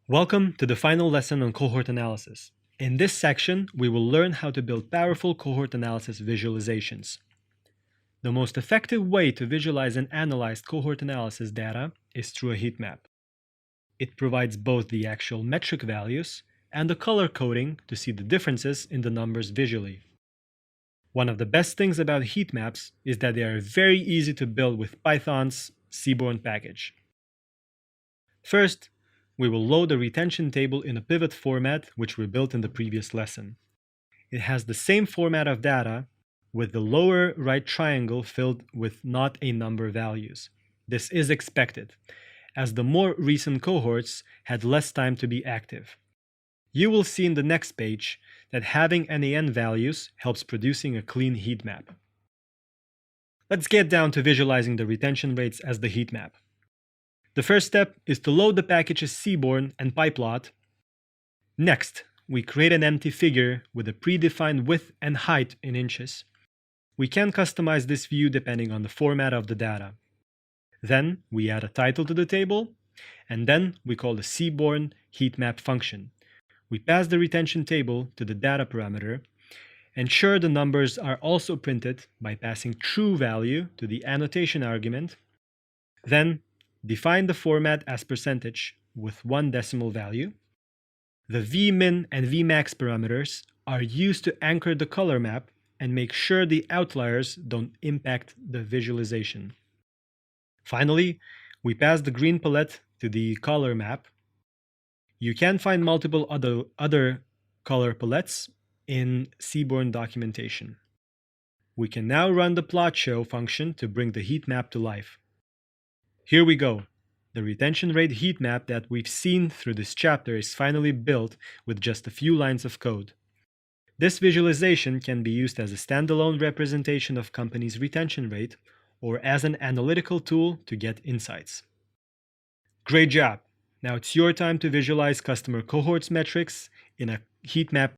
Welcome to the final lesson on cohort analysis. In this section, we will learn how to build powerful cohort analysis visualizations. The most effective way to visualize and analyze cohort analysis data is through a heat map. It provides both the actual metric values and the color coding to see the differences in the numbers visually. One of the best things about heat maps is that they are very easy to build with Python's seaborn package. First, we will load the retention table in a pivot format which we built in the previous lesson. It has the same format of data with the lower right triangle filled with not a number values. This is expected, as the more recent cohorts had less time to be active. You will see in the next page that having NaN values helps producing a clean heat map. Let's get down to visualizing the retention rates as the heat map. The first step is to load the packages seaborn and pyplot. Next, we create an empty figure with a predefined width and height in inches. We can customize this view depending on the format of the data. Then we add a title to the table, and then we call the seaborn heatmap function. We pass the retention table to the data parameter. Ensure the numbers are also printed by passing true value to the annotation argument. Then define the format as percentage with one decimal value. The vmin and vmax parameters are used to anchor the color map and make sure the outliers don't impact the visualization. Finally, we pass the green palette to the color map. You can find multiple other color palettes in seaborn documentation. We can now run the plot show function to bring the heat map to life. Here we go. The retention rate heat map that we've seen through this chapter is finally built with just a few lines of code. This visualization can be used as a standalone representation of company's retention rate or as an analytical tool to get insights. Great job! Now it's your time to visualize customer cohorts metrics in a heat map